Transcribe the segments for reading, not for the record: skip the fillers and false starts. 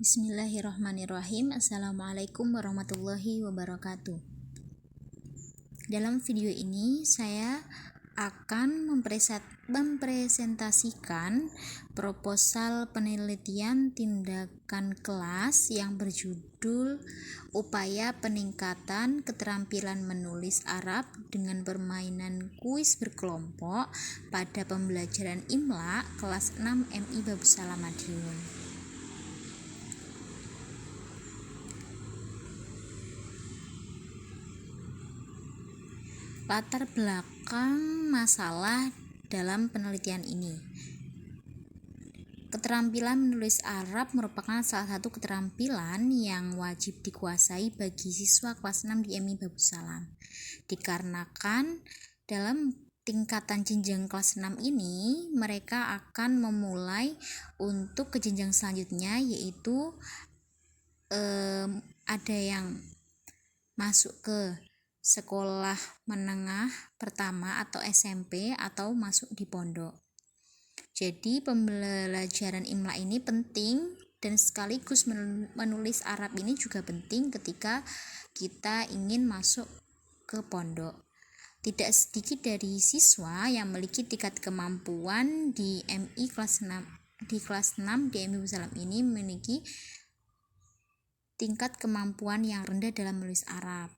Bismillahirrahmanirrahim. Assalamualaikum warahmatullahi wabarakatuh. Dalam video ini saya akan mempresentasikan proposal penelitian tindakan kelas yang berjudul Upaya Peningkatan Keterampilan Menulis Arab dengan Permainan Kuis Berkelompok pada Pembelajaran Imla kelas 6 MI Babussalam Madiun. Latar belakang masalah dalam penelitian ini. Keterampilan menulis Arab merupakan salah satu keterampilan yang wajib dikuasai bagi siswa kelas 6 di MI Babussalam. Dikarenakan dalam tingkatan jenjang kelas 6 ini mereka akan memulai untuk ke jenjang selanjutnya, yaitu ada yang masuk ke sekolah menengah pertama atau SMP atau masuk di pondok. Jadi pembelajaran Imla ini penting, dan sekaligus menulis Arab ini juga penting ketika kita ingin masuk ke pondok. Tidak sedikit dari siswa yang memiliki tingkat kemampuan di MI kelas 6 di MI Babussalam ini memiliki tingkat kemampuan yang rendah dalam menulis Arab.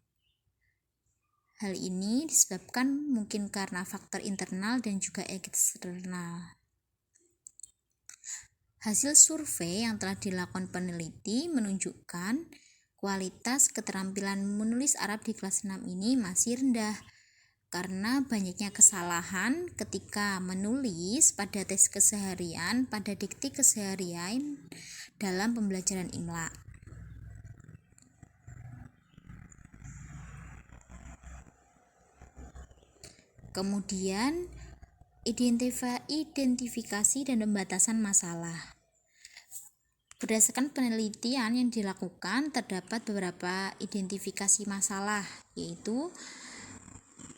Hal ini disebabkan mungkin karena faktor internal dan juga eksternal. Hasil survei yang telah dilakukan peneliti menunjukkan kualitas keterampilan menulis Arab di kelas 6 ini masih rendah karena banyaknya kesalahan ketika menulis pada tes keseharian, pada dikti keseharian dalam pembelajaran Imla. Kemudian identifikasi dan pembatasan masalah. Berdasarkan penelitian yang dilakukan, terdapat beberapa identifikasi masalah, yaitu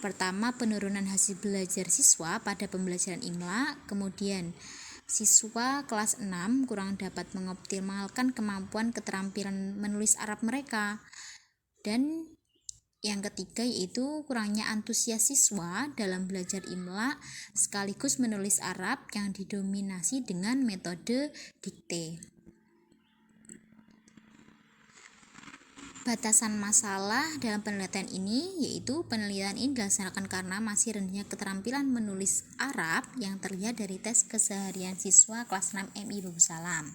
pertama, penurunan hasil belajar siswa pada pembelajaran Imla. Kemudian siswa kelas 6 kurang dapat mengoptimalkan kemampuan keterampilan menulis Arab mereka. Dan yang ketiga yaitu kurangnya antusias siswa dalam belajar Imla sekaligus menulis Arab yang didominasi dengan metode dikte. Batasan masalah dalam penelitian ini yaitu penelitian ini dilaksanakan karena masih rendahnya keterampilan menulis Arab yang terlihat dari tes keseharian siswa kelas 6 MI Babussalam.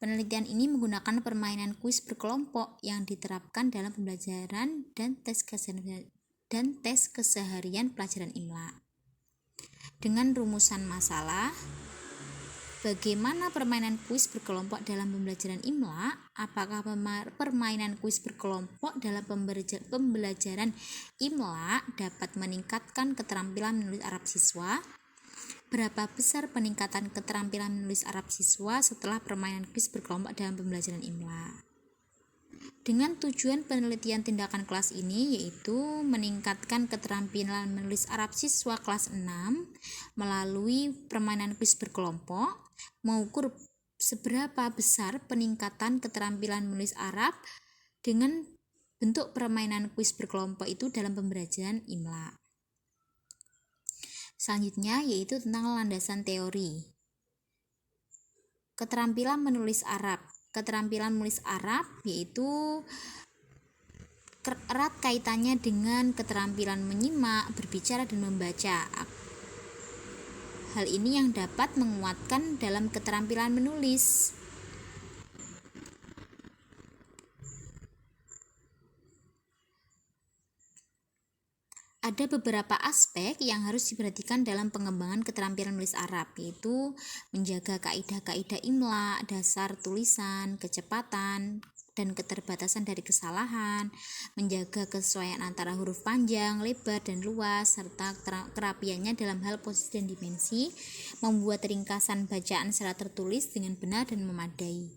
Penelitian ini menggunakan permainan kuis berkelompok yang diterapkan dalam pembelajaran dan tes keseharian pelajaran Imla. Dengan rumusan masalah, bagaimana permainan kuis berkelompok dalam pembelajaran Imla? Apakah permainan kuis berkelompok dalam pembelajaran Imla dapat meningkatkan keterampilan menulis Arab siswa? Berapa besar peningkatan keterampilan menulis Arab siswa setelah permainan kuis berkelompok dalam pembelajaran Imla? Dengan tujuan penelitian tindakan kelas ini yaitu meningkatkan keterampilan menulis Arab siswa kelas 6 melalui permainan kuis berkelompok, mengukur seberapa besar peningkatan keterampilan menulis Arab dengan bentuk permainan kuis berkelompok itu dalam pembelajaran Imla. Selanjutnya yaitu tentang landasan teori. Keterampilan menulis Arab. Keterampilan menulis Arab yaitu erat kaitannya dengan keterampilan menyimak, berbicara, dan membaca. Hal ini yang dapat menguatkan dalam keterampilan menulis. Ada beberapa aspek yang harus diperhatikan dalam pengembangan keterampilan menulis Arab, yaitu menjaga kaidah-kaidah Imla, dasar tulisan, kecepatan, dan keterbatasan dari kesalahan, menjaga kesesuaian antara huruf panjang, lebar, dan luas, serta kerapiannya dalam hal posisi dan dimensi, membuat ringkasan bacaan secara tertulis dengan benar dan memadai,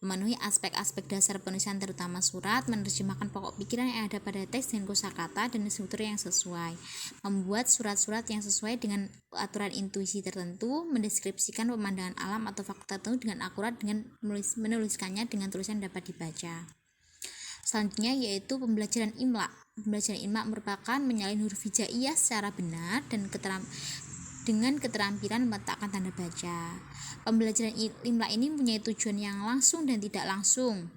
memenuhi aspek-aspek dasar penulisan terutama surat, menerjemahkan pokok pikiran yang ada pada teks dengan kosakata dan struktur yang sesuai, membuat surat-surat yang sesuai dengan aturan intuisi tertentu, mendeskripsikan pemandangan alam atau fakta tertentu dengan akurat dengan menuliskannya dengan tulisan yang dapat dibaca. Selanjutnya yaitu pembelajaran imla. Pembelajaran imla merupakan menyalin huruf hijaiyah secara benar dan dengan keterampilan meletakkan tanda baca. Pembelajaran imla ini mempunyai tujuan yang langsung dan tidak langsung.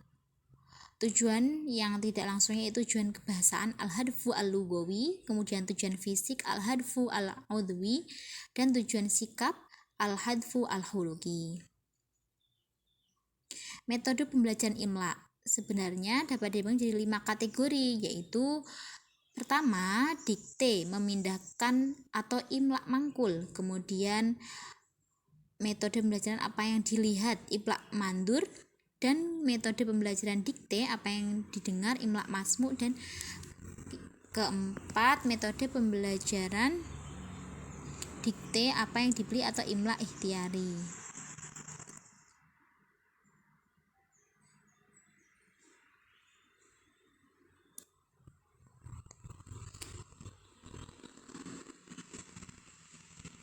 Tujuan yang tidak langsungnya yaitu tujuan kebahasaan al-hadfu al-lughawi, kemudian tujuan fisik al-hadfu al-udhwi, dan tujuan sikap al-hadfu al-khuluqi. Metode pembelajaran imla sebenarnya dapat dibagi jadi 5 kategori, yaitu pertama, dikte, memindahkan atau imla mangkul. Kemudian metode pembelajaran apa yang dilihat, imla mandur. Dan metode pembelajaran dikte, apa yang didengar, imla masmu. Dan keempat, metode pembelajaran dikte, apa yang dibeli atau imla ikhtiari.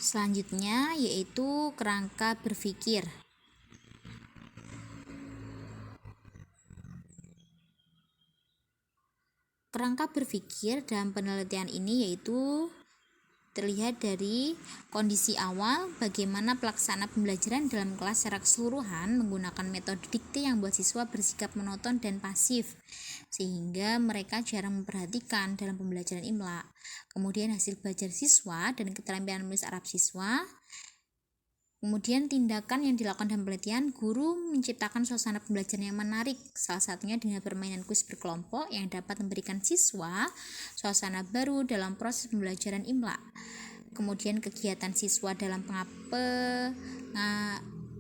Selanjutnya yaitu kerangka berpikir. Kerangka berpikir dalam penelitian ini yaitu terlihat dari kondisi awal, bagaimana pelaksana pembelajaran dalam kelas secara keseluruhan menggunakan metode dikte yang membuat siswa bersikap monoton dan pasif, sehingga mereka jarang memperhatikan dalam pembelajaran imla. Kemudian hasil belajar siswa dan keterampilan menulis Arab siswa. Kemudian tindakan yang dilakukan dalam penelitian, guru menciptakan suasana pembelajaran yang menarik, salah satunya dengan permainan kuis berkelompok yang dapat memberikan siswa suasana baru dalam proses pembelajaran imla. Kemudian kegiatan siswa dalam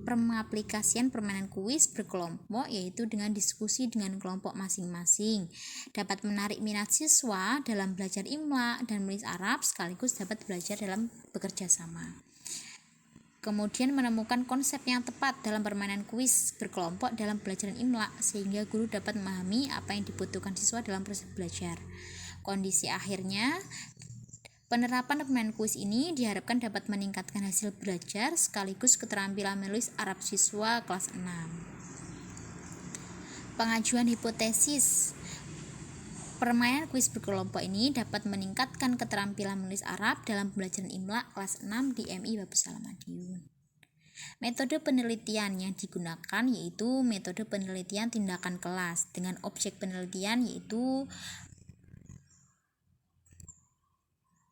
pengaplikasian permainan kuis berkelompok, yaitu dengan diskusi dengan kelompok masing-masing, dapat menarik minat siswa dalam belajar imla dan menulis Arab, sekaligus dapat belajar dalam bekerja sama. Kemudian menemukan konsep yang tepat dalam permainan kuis berkelompok dalam pembelajaran imla, sehingga guru dapat memahami apa yang dibutuhkan siswa dalam proses belajar. Kondisi akhirnya, penerapan permainan kuis ini diharapkan dapat meningkatkan hasil belajar sekaligus keterampilan menulis Arab siswa kelas 6. Pengajuan hipotesis. Permainan kuis berkelompok ini dapat meningkatkan keterampilan menulis Arab dalam pembelajaran imla kelas 6 di MI Babus Salam Madiun. Metode penelitian yang digunakan yaitu metode penelitian tindakan kelas dengan objek penelitian yaitu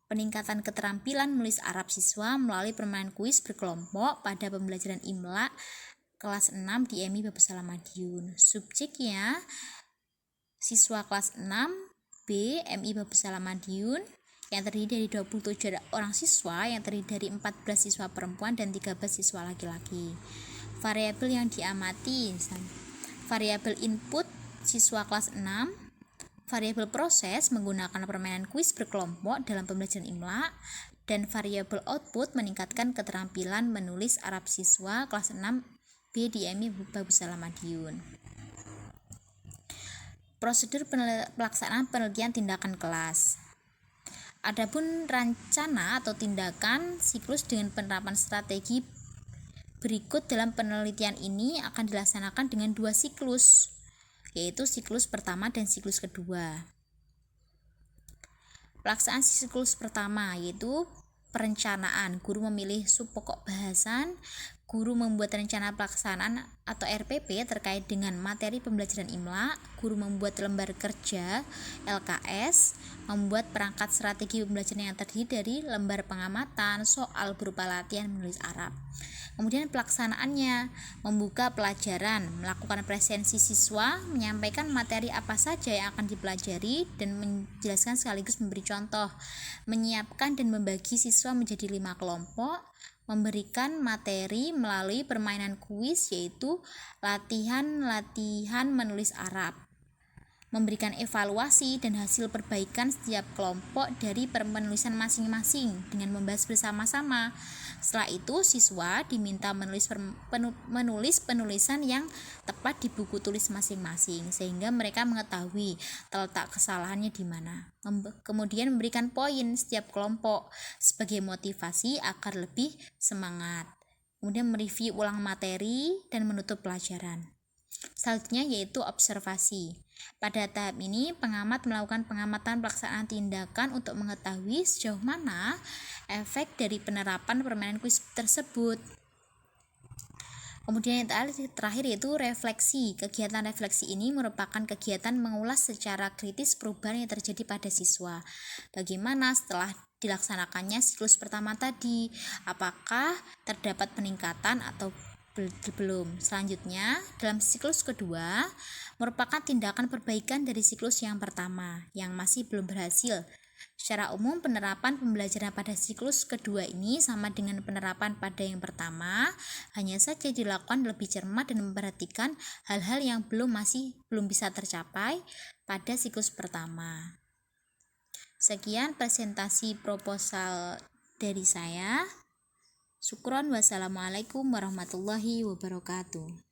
peningkatan keterampilan menulis Arab siswa melalui permainan kuis berkelompok pada pembelajaran imla kelas 6 di MI Babus Salam Madiun. Subjeknya siswa kelas 6 B MI Babus Salam Madiun yang terdiri dari 27 orang siswa yang terdiri dari 14 siswa perempuan dan 13 siswa laki-laki. Variabel yang diamati, variabel input siswa kelas 6, variabel proses menggunakan permainan kuis berkelompok dalam pembelajaran imla, dan variabel output meningkatkan keterampilan menulis Arab siswa kelas 6 B di MI Babus Salam Madiun. Prosedur pelaksanaan penelitian tindakan kelas. Adapun rencana atau tindakan siklus dengan penerapan strategi berikut dalam penelitian ini akan dilaksanakan dengan 2 siklus, yaitu siklus pertama dan siklus kedua. Pelaksanaan siklus pertama yaitu perencanaan. Guru memilih subpokok bahasan. Guru membuat rencana pelaksanaan atau RPP terkait dengan materi pembelajaran imla. Guru membuat lembar kerja LKS, membuat perangkat strategi pembelajaran yang terdiri dari lembar pengamatan, soal berupa latihan menulis Arab. Kemudian pelaksanaannya, membuka pelajaran, melakukan presensi siswa, menyampaikan materi apa saja yang akan dipelajari dan menjelaskan sekaligus memberi contoh, menyiapkan dan membagi siswa menjadi 5 kelompok, memberikan materi melalui permainan kuis, yaitu latihan menulis Arab, memberikan evaluasi dan hasil perbaikan setiap kelompok dari penulisan masing-masing dengan membahas bersama-sama. Setelah itu, siswa diminta menulis penulisan yang tepat di buku tulis masing-masing sehingga mereka mengetahui terletak kesalahannya di mana. Kemudian memberikan poin setiap kelompok sebagai motivasi agar lebih semangat. Kemudian mereview ulang materi dan menutup pelajaran. Selanjutnya yaitu observasi. Pada tahap ini, pengamat melakukan pengamatan pelaksanaan tindakan untuk mengetahui sejauh mana efek dari penerapan permainan kuis tersebut. Kemudian yang terakhir yaitu refleksi. Kegiatan refleksi ini merupakan kegiatan mengulas secara kritis perubahan yang terjadi pada siswa. Bagaimana setelah dilaksanakannya siklus pertama tadi? Apakah terdapat peningkatan atau belum? Selanjutnya, dalam siklus kedua merupakan tindakan perbaikan dari siklus yang pertama yang masih belum berhasil. Secara umum, penerapan pembelajaran pada siklus kedua ini sama dengan penerapan pada yang pertama, hanya saja dilakukan lebih cermat dan memperhatikan hal-hal yang belum bisa tercapai pada siklus pertama. Sekian presentasi proposal dari saya. Syukron, wassalamualaikum warahmatullahi wabarakatuh.